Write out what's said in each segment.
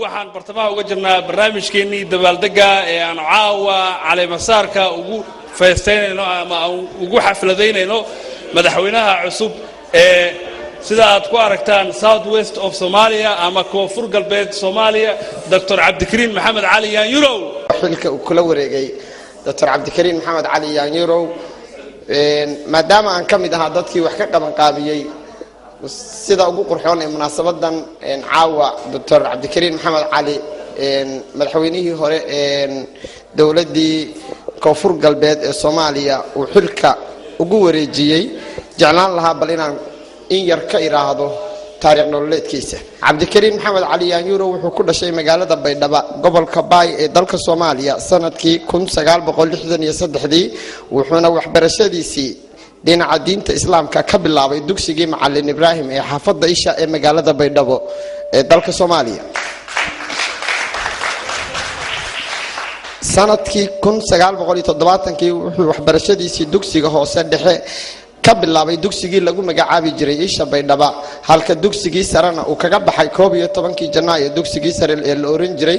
waxaan bartamaha uga jirnaa barnaamijkeenii dabaaldega ee aan caawa cali masaarka ugu feesteynayno ama ugu xafladaynayno madaxweynaha cusub ee sida aad ku aragtaan South West of Somalia ama koonfur galbeed Soomaaliya Dr. Cabdikariin Maxamed Cali Yaanyurow xilka uu kula wareegay Dr. Cabdikariin Maxamed Cali Yaanyurow maadaama aan kamid ahaa dadkii wax ka qaban qaabiyay sida ugu qurxoon ee munaasabadan caawa Dr. Cabdikariin Maxamed Cali madaxweynihii hore dawladii koonfur galbeed ee Soomaaliya uu xilka ugu wareejiyay jeclaan lahaa bal inaan in yar ka iraahdo taariikh nololeedkiisa Cabdikariin Maxamed Cali Yaanyurow wuxuu ku dhashay magaalada Baydhabo gobolka Baay ee dalka Soomaaliya sanadkii 1963 wuxuuna waxbarashadiisii dhinaca diinta islaamka ka bilaabay dugsigii Macallin Ibraahim ee xaafadda Isha ee magaalada Baydhabo ee dalka Soomaaliya sanadkii 1970 wuxuu waxbarashadiisii dugsiga hoose dhexe ka bilaabay dugsigii lagu magacaabi jiray Isha Baydhabo halka dugsigii sarena uu kaga baxay 11 Janaayo dugsigii sare ee la oran jiray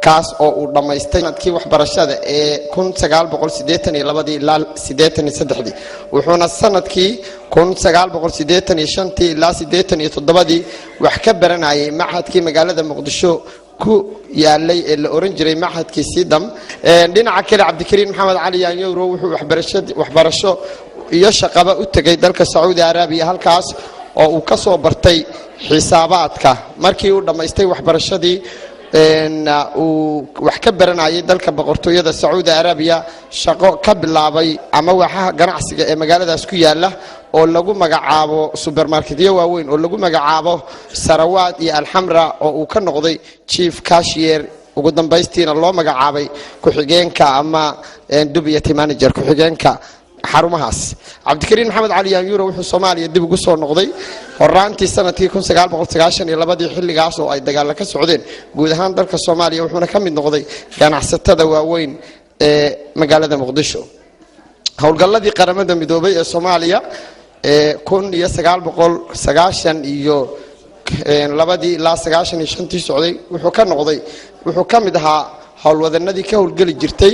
kaas oo uu dhameystay sanadkii waxbarashada ee 1982 ilaa 83 wuxuuna sanadkii 1985 ilaa 87 wax ka baranayay macahadkii magaalada Muqdisho ku yaalay ee la oran jiray macahadkii Sidam dhinaca kale Cabdikariin Maxamed Cali Yaanyurow wuxuu waxbarasho iyo shaqaba u tagay dalka Saudi Arabia halkaas oo uu ka soo bartay xisaabaadka markii uu dhameystay waxbarashadii uu wax ka baranayay dalka boqortooyada Saudi Arabia shaqo ka bilaabay ama waxa ganacsiga ee magaaladaas ku yaala oo lagu magacaabo supermarketyo waaweyn oo lagu magacaabo Sarawad iyo Alhamra oo uu ka noqday chief cashier ugu dambaystiina loo magacaabay ku-xigeenka ama deputy manager ku-xigeenka xarumahaas Cabdikariin Maxamed Cali Yaanyurow wuxuu Soomaaliya dib ugu soo noqday horaantii sanadkii 1992 xilligaas oo ay dagaal ka socdeen guud ahaan dalka Soomaaliya wuxuuna ka mid noqday ganacsatada waaweyn ee magaalada Muqdisho howlgalladii qaramada midoobay ee Soomaaliya 1990 iyo labadii ilaa 95 socday wuxuu ka mid ahaa howlwadanadii ka howlgali jirtay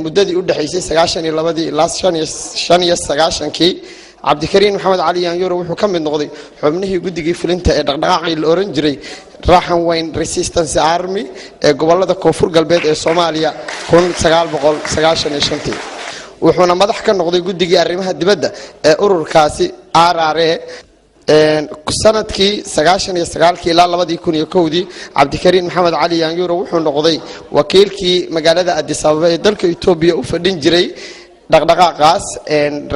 muddadii u dhaxaysay 92 ilaa 95 Cabdikariin Maxamed Cali Yaanyurow wuxuu ka mid noqday xubnihii guddigii fulinta ee dhaqdhaqaaqii la oran jiray Rahanweyn Resistance Army ee gobolada koonfur galbeed ee Soomaaliya 1995 wuxuuna madax ka noqday guddigii arrimaha dibadda ee ururkaasi RRA sanadkii 99 ilaa 2001 Cabdikariin Maxamed Cali Yaanyurow wuxuu noqday wakiilkii magaalada Addis Ababa ee dalka Itoobiya u fadhin jiray dhaqdhaqaaqaas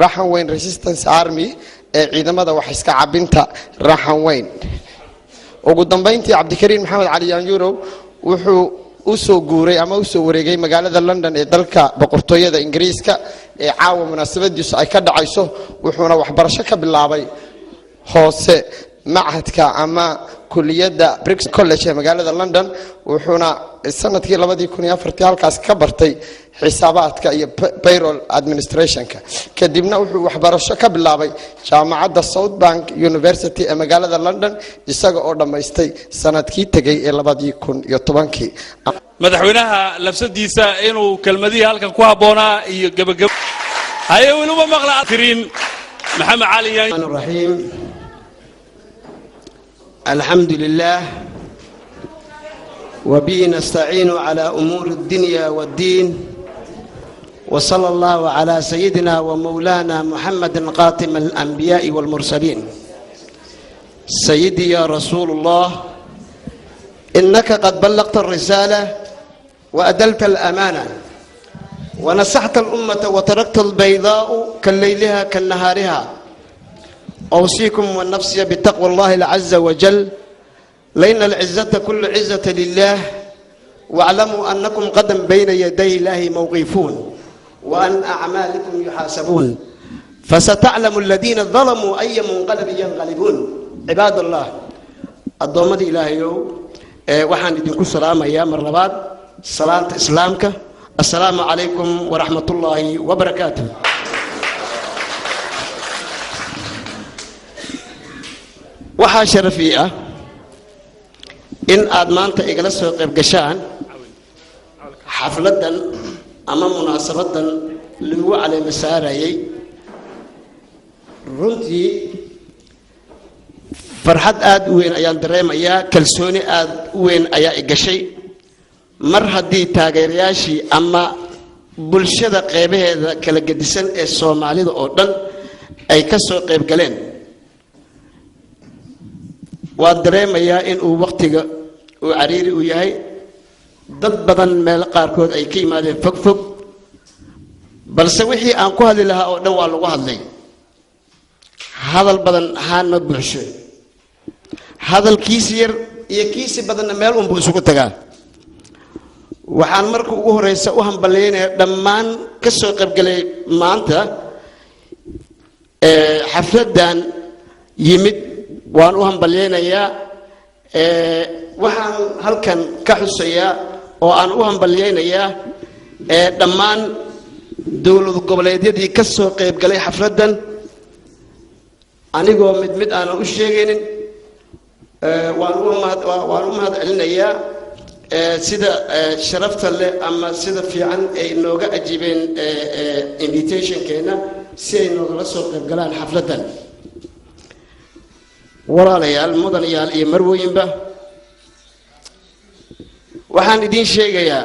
Rahanweyn Resistance Army ee ciidamada wax iska cabinta Rahanweyn ugu dambeyntii Cabdikariin Maxamed Cali Yaanyurow wuxuu u soo guuray ama u soo wareegay magaalada London ee dalka boqortooyada Ingiriiska ee caawa munaasabadiisu ay ka dhacayso wuxuuna waxbarasho ka bilaabay hoose macahadka ama kulliyadda Brixton College ee magaalada London wuxuuna sanadkii 2004 halkaas ka bartay xisaabaadka iyo payroll administrationka kadibna wuxuu waxbarasho ka bilaabay jaamacadda Southbank University ee magaalada London isaga oo dhameystay sanadkii tagay ee 2010 madaxweynaha labsadiisa inuu kelmadii halkan ku haboonaa iyo gabagab هيا ولو مقلع كريم محمد علي. الرحمن الرحيم. الحمد لله وبه نستعين على أمور الدنيا والدين، وصلى الله على سيدنا ومولانا محمد خاتم الأنبياء والمرسلين. سيدي يا رسول الله، إنك قد بلغت الرسالة وأدلت الأمانة ونصحت الأمة وتركت البيضاء كالليلها كالنهارها. أوصيكم والنفس بتقوى الله العز وجل، لأن العزة كل عزة لله، واعلموا أنكم قدم بين يدي الله موقفون، وأن أعمالكم يحاسبون، فستعلم الذين ظلموا أي منقلب ينقلبون. عباد الله، الضوء إلهيو waxaan idinku salaamayaa mar labaad salaanta islaamka. assalaamu calaykum waraxmatullaahi wabarakaatuh. waxaa sharafi ah in aad maanta igala soo qayb gashaan xafladan ama munaasabadan lagu caleema saarayay. runtii farxad aad u weyn ayaan dareemayaa, kalsooni aad u weyn ayaa i gashay mar haddii taageerayaashii ama bulshada qeybaheeda kala gedisan ee soomaalida oo dhan ay ka soo qayb galeen. waan dareemayaa in uu waqtiga uu cariiri u yahay, dad badan meel qaarkood ay ka yimaadeen fog fog, balse wixii aan ku hadli lahaa oo dhan waa lagu hadlay. hadal badan ahaan ma buuxsho, hadalkiisi yar iyo kiisi badanna meel unbuu isugu tagaa. waxaan marka ugu horeysa u hambalyeynaya dhammaan ka soo qaybgalay maanta xafladan yimid. waan u hambalyeynayaa. waxaan halkan ka xusayaa oo aan u hambalyeynayaa dhammaan dowlad goboleedyadii ka soo qaybgalay xafladan, anigoo mid mid aanan u sheegaynin. waan u mahad celinayaa sida sharafta leh ama sida fiican ay nooga ajiibeen invitationkeena si ay noogala soo qayb galaan xafladan. walaalayaal, mudanayaal iyo marwooyinba, waxaan idiin sheegayaa